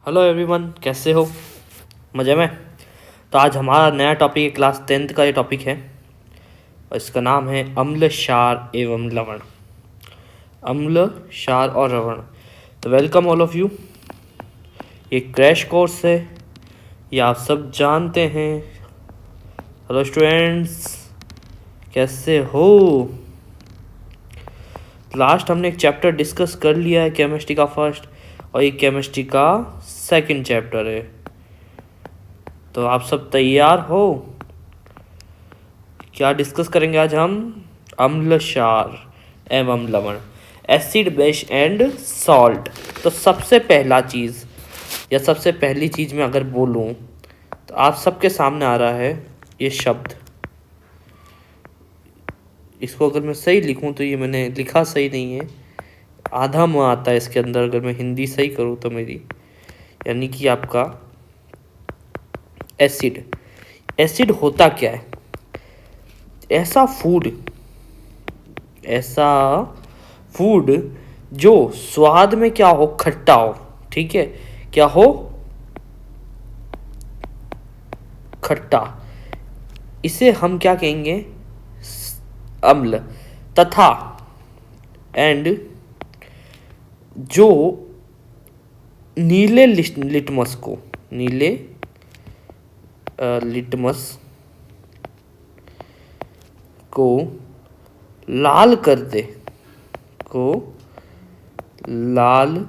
Hello everyone, कैसे हो? मज़े में। तो आज हमारा नया टॉपिक है, क्लास 10th का ये टॉपिक है और इसका नाम है अम्ल, क्षार एवं लवण। अम्ल, क्षार और लवण। तो वेलकम ऑल ऑफ यू। ये क्रैश कोर्स है, ये आप सब जानते हैं। हेलो स्टूडेंट्स, कैसे हो? लास्ट हमने एक चैप्टर डिस्कस कर लिया है केमिस्ट्री का फर्स्ट, और ये केमिस्ट्री का सेकंड चैप्टर है। तो आप सब तैयार हो? क्या डिस्कस करेंगे आज हम? अम्ल, क्षार एवं लवण, एसिड, बेस एंड सॉल्ट। तो सबसे पहला चीज़ या सबसे पहली चीज़ मैं अगर बोलूँ तो आप सबके सामने आ रहा है ये शब्द। इसको अगर मैं सही लिखूँ तो ये मैंने लिखा सही नहीं है, आधा म आता है इसके अंदर अगर मैं हिंदी सही करूँ तो मेरी, यानी कि आपका एसिड। एसिड होता क्या है? ऐसा फूड जो स्वाद में क्या हो, खट्टा हो। ठीक है, क्या हो? खट्टा। इसे हम क्या कहेंगे? अम्ल। तथा एंड जो नीले लिटमस को लाल कर दे, को लाल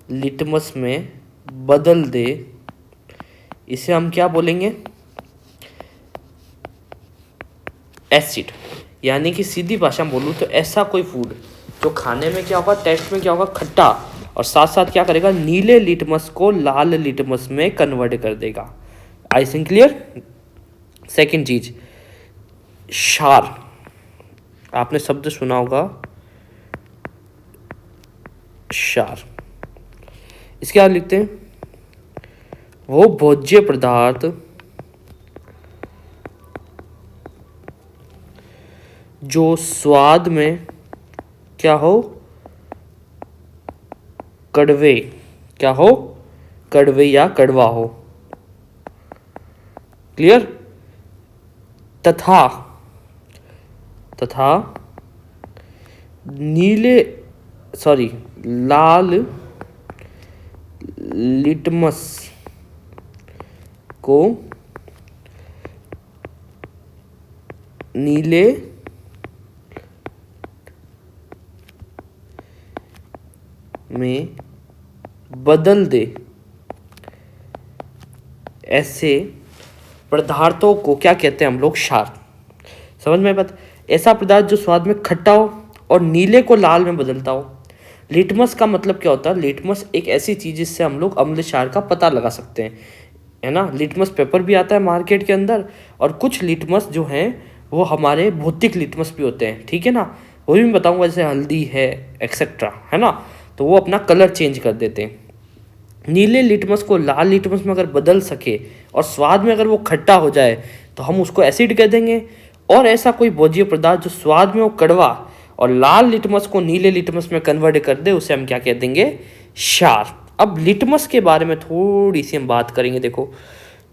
लिटमस में बदल दे, इसे हम क्या बोलेंगे? एसिड। यानी कि सीधी भाषा में बोलूँ तो ऐसा कोई फूड जो खाने में क्या होगा, टेस्ट में क्या होगा, खट्टा, और साथ साथ क्या करेगा, नीले लिटमस को लाल लिटमस में कन्वर्ट कर देगा। I think clear. सेकंड चीज, क्षार। आपने शब्द सुना होगा, क्षार। इसके बाद लिखते हैं वो भोज्य पदार्थ जो स्वाद में क्या हो, कड़वे, क्या हो, कड़वे या कड़वा हो। क्लियर। तथा लाल लिटमस को नीले में बदल दे। ऐसे पदार्थों को क्या कहते हैं हम लोग? क्षार। समझ में बात? ऐसा पदार्थ जो स्वाद में खट्टा हो और नीले को लाल में बदलता हो। लिटमस का मतलब क्या होता है? लिटमस एक ऐसी चीज जिससे हम लोग अम्ल क्षार का पता लगा सकते हैं, है ना। लिटमस पेपर भी आता है मार्केट के अंदर, और कुछ लिटमस जो हैं वो हमारे भौतिक लिटमस भी होते हैं, ठीक है ना। वो भी मैं बताऊंगा, जैसे हल्दी है एक्सेट्रा, है ना। तो वो अपना कलर चेंज कर देते हैं। नीले लिटमस को लाल लिटमस में अगर बदल सके और स्वाद में अगर वो खट्टा हो जाए तो हम उसको एसिड कह देंगे। और ऐसा कोई भोज्य पदार्थ जो स्वाद में वो कड़वा और लाल लिटमस को नीले लिटमस में कन्वर्ट कर दे, उसे हम क्या कह देंगे? क्षार। अब लिटमस के बारे में थोड़ी सी हम बात करेंगे। देखो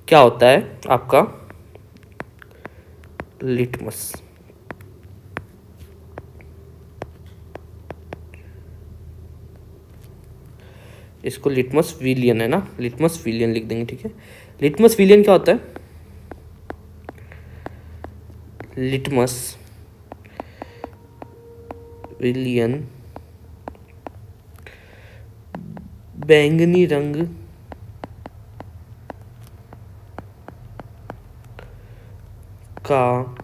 क्या होता है आपका लिटमस। इसको लिटमस विलियन, है ना, लिटमस विलियन लिख देंगे, ठीक है। लिटमस विलियन क्या होता है? लिटमस विलियन बैंगनी रंग का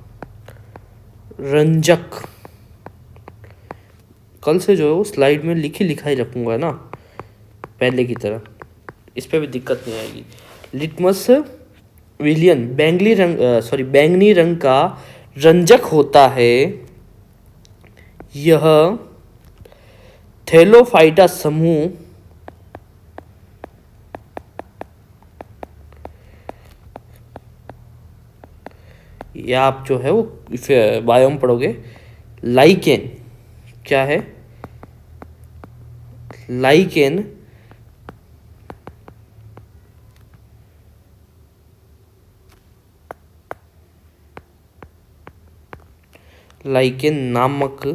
रंजक। कल से जो है वो स्लाइड में लिखा ही रखूंगा ना, पहले की तरह, इस पे भी दिक्कत नहीं आएगी। लिटमस विलियन बैंगनी रंग का रंजक होता है। यह थैलोफाइटा समूह या आप जो है वो बायोम पढ़ोगे, लाइकेन क्या है? लाइकेन नामक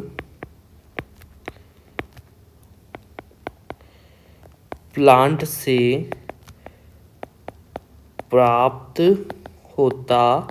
प्लांट से प्राप्त होता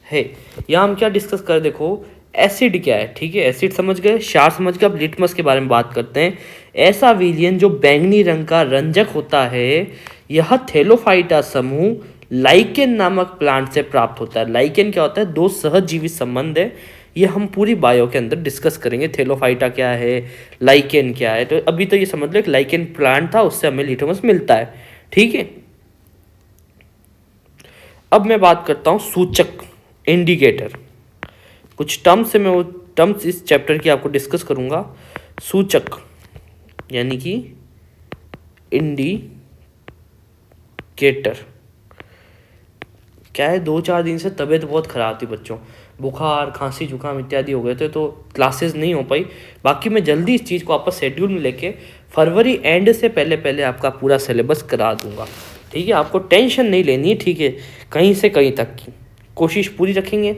है। यहाँ हम क्या डिस्कस कर, देखो एसिड क्या है, ठीक है, एसिड समझ गए, क्षार समझ गए। अब लिटमस के बारे में बात करते हैं। ऐसा विलयन जो बैंगनी रंग का रंजक होता है, यह थैलोफाइटा समूह लाइकेन नामक प्लांट से प्राप्त होता है। लाइकेन क्या होता है? दो सहजीवी संबंध है, ये हम पूरी बायो के अंदर डिस्कस करेंगे। थैलोफाइटा क्या है, लाइकेन क्या है। तो अभी तो ये समझ लो एक लाइकेन प्लांट था, उससे हमें लिटमस मिलता है, ठीक है। अब मैं बात करता हूँ सूचक, इंडिकेटर। कुछ टर्म्स से मैं वो टर्म्स इस चैप्टर की आपको डिस्कस करूंगा। सूचक यानी कि इंडिकेटर क्या है? 2-4 दिन से तबीयत बहुत ख़राब थी बच्चों, बुखार, खांसी, जुकाम इत्यादि हो गए थे, तो क्लासेस नहीं हो पाई। बाकी मैं जल्दी इस चीज़ को आपस शेड्यूल में लेके फरवरी एंड से पहले पहले आपका पूरा सिलेबस करा दूंगा, ठीक है। आपको टेंशन नहीं लेनी है, ठीक है। कहीं से कहीं तक की कोशिश पूरी रखेंगे,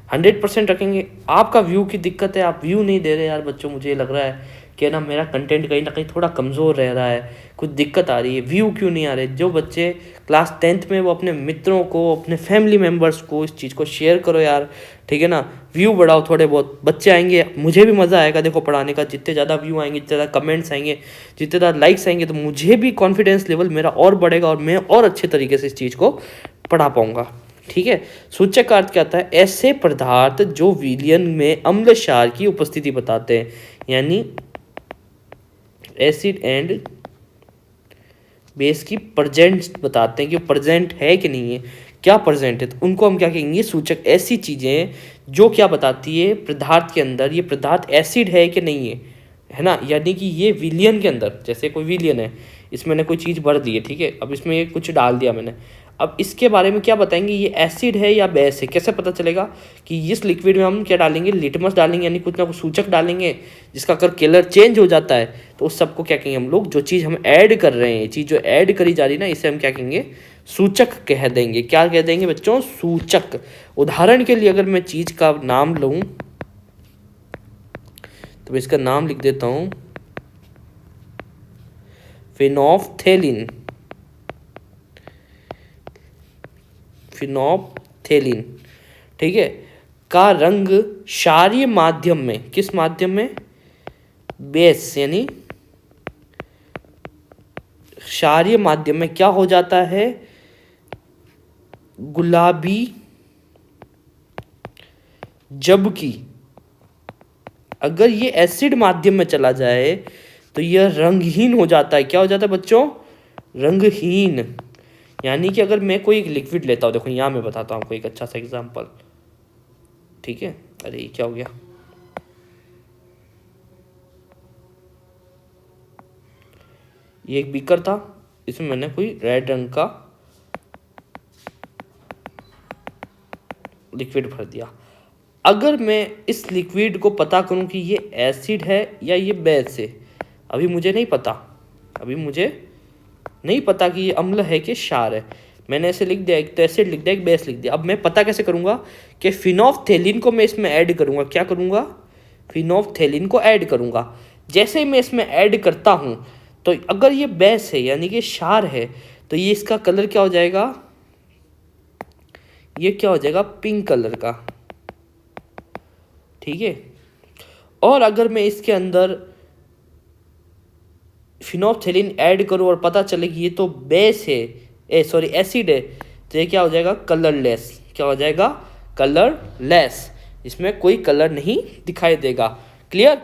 100% रखेंगे। आपका व्यू की दिक्कत है, आप व्यू नहीं दे रहे यार बच्चों, मुझे लग रहा है कि ना मेरा कंटेंट कहीं ना कहीं थोड़ा कमज़ोर रह रहा है, कुछ दिक्कत आ रही है, व्यू क्यों नहीं आ रहे। जो बच्चे क्लास 10th में, वो अपने मित्रों को, अपने फैमिली मेम्बर्स को इस चीज़ को शेयर करो यार, ठीक है ना। व्यू बढ़ाओ, थोड़े बहुत बच्चे आएंगे, मुझे भी मज़ा आएगा देखो पढ़ाने का। जितने ज़्यादा व्यू आएंगे, जितने ज़्यादा कमेंट्स आएंगे, जितने ज़्यादा लाइक्स आएंगे, तो मुझे भी कॉन्फिडेंस लेवल मेरा और बढ़ेगा और मैं और अच्छे तरीके से इस चीज़ को पढ़ा पाऊँगा, ठीक है। सूचक का अर्थ क्या आता है? ऐसे पदार्थ जो विलयन में अम्ल क्षार की उपस्थिति बताते हैं, यानी एसिड एंड बेस की प्रेजेंट बताते हैं कि प्रेजेंट है कि नहीं है, क्या प्रेजेंट है, तो उनको हम क्या कहेंगे? सूचक। ऐसी चीज़ें जो क्या बताती है पदार्थ के अंदर, ये पदार्थ एसिड है कि नहीं है ना, यानी कि ये विलयन के अंदर, जैसे कोई विलयन है, इसमें मैंने कोई चीज़ भर दी है, ठीक है। अब इसमें ये कुछ डाल दिया मैंने, अब इसके बारे में क्या बताएंगे? ये एसिड है या बेस है, कैसे पता चलेगा? कि इस लिक्विड में हम क्या डालेंगे? लिटमस डालेंगे, यानी कुछ ना कुछ सूचक डालेंगे जिसका अगर कलर चेंज हो जाता है तो उस सबको क्या कहेंगे हम लोग? जो चीज़ हम ऐड कर रहे हैं, चीज़ जो ऐड करी जा रही है ना, इसे हम क्या कहेंगे? सूचक कह देंगे। क्या कह देंगे बच्चों? सूचक। उदाहरण के लिए अगर मैं चीज़ का नाम लूँ तो मैं इसका नाम लिख देता हूँ फिनोफ्थेलिन। फिनोफ्थेलिन, ठीक है, का रंग क्षारीय माध्यम में, किस माध्यम में? बेस यानी क्षारीय माध्यम में क्या हो जाता है? गुलाबी, जबकि अगर ये एसिड माध्यम में चला जाए तो यह रंगहीन हो जाता है। क्या हो जाता है बच्चों? रंगहीन। यानी कि अगर मैं कोई एक लिक्विड लेता हूँ, देखो यहाँ मैं बताता हूँ आपको एक अच्छा सा एग्जांपल, ठीक है। अरे ये क्या हो गया? ये एक बीकर था, इसमें मैंने कोई रेड रंग का लिक्विड भर दिया। अगर मैं इस लिक्विड को पता करूं कि ये एसिड है या ये बेस है, अभी मुझे नहीं पता, अभी मुझे नहीं पता कि ये अम्ल है कि क्षार है। मैंने ऐसे लिख दिया, एक तो एसिड लिख दिया, एक बेस लिख दिया। अब मैं पता कैसे करूंगा? कि फिनोफ्थेलिन को मैं इसमें ऐड करूंगा। क्या करूंगा? फिनोफ्थेलिन को ऐड करूंगा। जैसे ही मैं इसमें ऐड करता हूं, तो अगर ये बेस है यानी कि क्षार है, तो ये इसका कलर क्या हो जाएगा? ये क्या हो जाएगा? पिंक कलर का, ठीक है। और अगर मैं इसके अंदर फिनोफ्थेलिन ऐड करूं और पता चले कि ये तो बेस है, एसिड है, तो ये क्या हो जाएगा? कलरलेस। क्या हो जाएगा? कलरलेस। इसमें कोई कलर नहीं दिखाई देगा। क्लियर?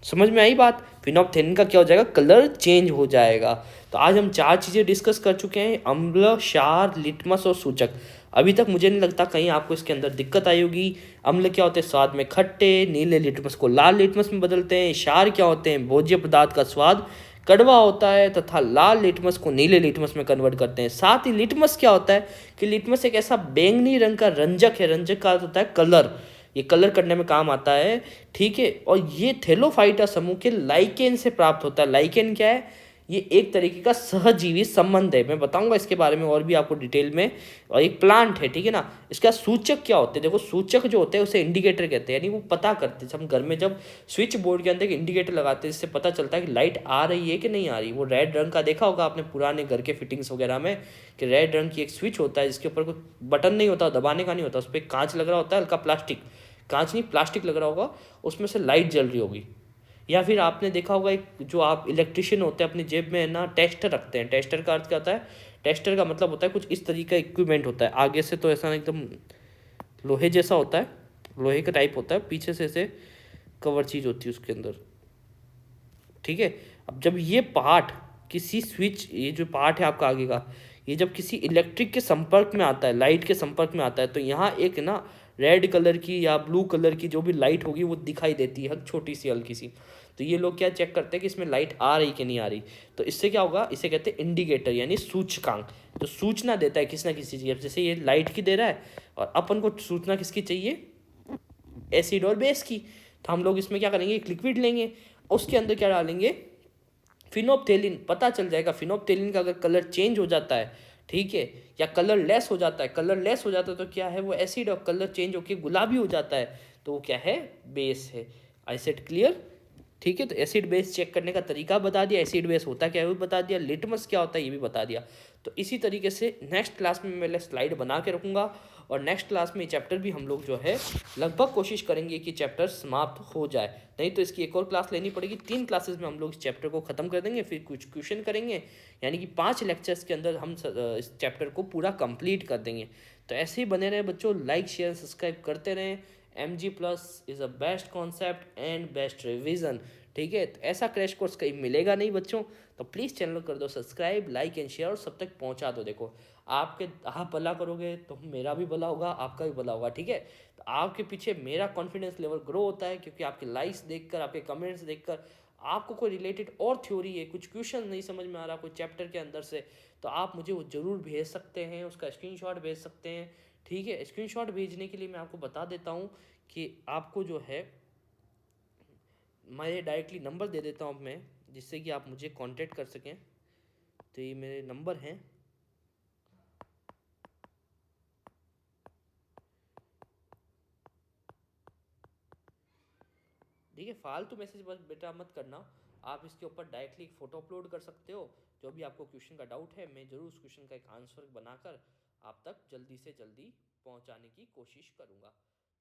समझ में आई बात? फिनोफ्थेलिन का क्या हो जाएगा? कलर चेंज हो जाएगा। तो आज हम 4 चीज़ें डिस्कस कर चुके हैं, अम्ल, क्षार, लिटमस और सूचक। अभी तक मुझे नहीं लगता कहीं आपको इसके अंदर दिक्कत आई होगी। अम्ल क्या होते हैं? स्वाद में खट्टे, नीले लिटमस को लाल लिटमस में बदलते हैं। क्षार क्या होते हैं? भोज्य पदार्थ का स्वाद कड़वा होता है तथा लाल लिटमस को नीले लिटमस में कन्वर्ट करते हैं। साथ ही लिटमस क्या होता है कि लिटमस एक ऐसा बैंगनी रंग का रंजक है। रंजक का होता है कलर, ये कलर करने में काम आता है, ठीक है। और ये थैलोफाइटा समूह के लाइकेन से प्राप्त होता है। लाइकेन क्या है? ये एक तरीके का सहजीवी संबंध है, मैं बताऊंगा इसके बारे में और भी आपको डिटेल में। और एक प्लांट है, ठीक है ना। इसका सूचक क्या होते हैं, देखो सूचक जो होते हैं उसे इंडिकेटर कहते हैं, यानी वो पता करते हैं। हम घर में जब स्विच बोर्ड के अंदर एक इंडिकेटर लगाते हैं, इससे पता चलता है कि लाइट आ रही है कि नहीं आ रही। वो रेड रंग का देखा होगा आपने पुराने घर के फिटिंग्स वगैरह में, कि रेड रंग की एक स्विच होता है जिसके ऊपर कोई बटन नहीं होता, दबाने का नहीं होता, उस पर कांच लग रहा होता है, हल्का प्लास्टिक, कांच नहीं प्लास्टिक लग रहा होगा, उसमें से लाइट जल रही होगी। या फिर आपने देखा होगा एक जो आप इलेक्ट्रिशियन होते हैं अपनी जेब में ना टेस्टर रखते हैं। टेस्टर का अर्थ क्या होता है, टेस्टर का मतलब होता है कुछ इस तरीके का इक्विपमेंट होता है, आगे से तो ऐसा एकदम लोहे जैसा होता है, लोहे का टाइप होता है, पीछे से ऐसे कवर चीज़ होती है उसके अंदर, ठीक है। अब जब ये पार्ट किसी स्विच, ये जो पार्ट है आपका आगे का, ये जब किसी इलेक्ट्रिक के संपर्क में आता है, लाइट के संपर्क में आता है, तो यहाँ एक ना रेड कलर की या ब्लू कलर की जो भी लाइट होगी वो दिखाई देती है, छोटी सी हल्की सी। तो ये लोग क्या चेक करते हैं कि इसमें लाइट आ रही कि नहीं आ रही। तो इससे क्या होगा, इसे कहते हैं इंडिकेटर, यानी सूचकांक, जो सूचना देता है किसी ना किसी चीज़। जैसे ये लाइट की दे रहा है, और अपन को सूचना किसकी चाहिए, एसिड और बेस की। तो हम लोग इसमें क्या करेंगे, एक लिक्विड लेंगे, उसके अंदर क्या डालेंगे, फिनोप्थेलिन। पता चल जाएगा फिनोप्थेलिन का अगर कलर चेंज हो जाता है, ठीक है, या कलर लेस हो जाता है, कलर लेस हो जाता है तो क्या है वो एसिड, और कलर चेंज होकर गुलाबी हो जाता है तो वो क्या है, बेस है। आई सेड क्लियर, ठीक है। तो एसिड बेस चेक करने का तरीका बता दिया, एसिड बेस होता क्या है वो बता दिया, लिटमस क्या होता है ये भी बता दिया। तो इसी तरीके से नेक्स्ट क्लास में मैं स्लाइड बना के रखूँगा, और नेक्स्ट क्लास में चैप्टर भी हम लोग जो है लगभग कोशिश करेंगे कि चैप्टर समाप्त हो जाए, नहीं तो इसकी एक और क्लास लेनी पड़ेगी। 3 क्लासेस में हम लोग इस चैप्टर को ख़त्म कर देंगे, फिर कुछ क्वेश्चन करेंगे, यानी कि 5 लेक्चर्स के अंदर हम इस चैप्टर को पूरा कंप्लीट कर देंगे। तो ऐसे ही बने रहे बच्चों, लाइक शेयर सब्सक्राइब करते रहें। MG+ is a best concept and best revision, ठीक है। तो ऐसा क्रैश कोर्स कहीं मिलेगा नहीं बच्चों, तो प्लीज़ चैनल कर दो सब्सक्राइब, लाइक एंड शेयर, और सब तक पहुंचा दो। देखो आप भला करोगे तो मेरा भी भला होगा, आपका भी भला होगा, ठीक है। तो आपके पीछे मेरा कॉन्फिडेंस लेवल ग्रो होता है, क्योंकि आपके लाइक्स देखकर, आपके कमेंट्स देखकर, आपको कोई रिलेटेड और थ्योरी है, कुछ क्वेश्चन नहीं समझ में आ रहा कोई चैप्टर के अंदर से, तो आप मुझे वो ज़रूर भेज सकते हैं, उसका स्क्रीनशॉट भेज सकते हैं, ठीक है। स्क्रीनशॉट भेजने के लिए मैं आपको बता देता हूँ कि आपको जो है मैं डायरेक्टली नंबर दे देता हूँ अब मैं, जिससे कि आप मुझे कांटेक्ट कर सकें। तो ये मेरे नंबर हैं, ठीक है। फालतू मैसेज बस बेटा मत करना, आप इसके ऊपर डायरेक्टली एक फ़ोटो अपलोड कर सकते हो, जो भी आपको क्वेश्चन का डाउट है, मैं ज़रूर उस क्वेश्चन का एक आंसर बनाकर आप तक जल्दी से जल्दी पहुंचाने की कोशिश करूंगा।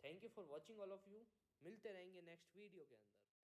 Thank you for watching all of you, मिलते रहेंगे नेक्स्ट वीडियो के अंदर।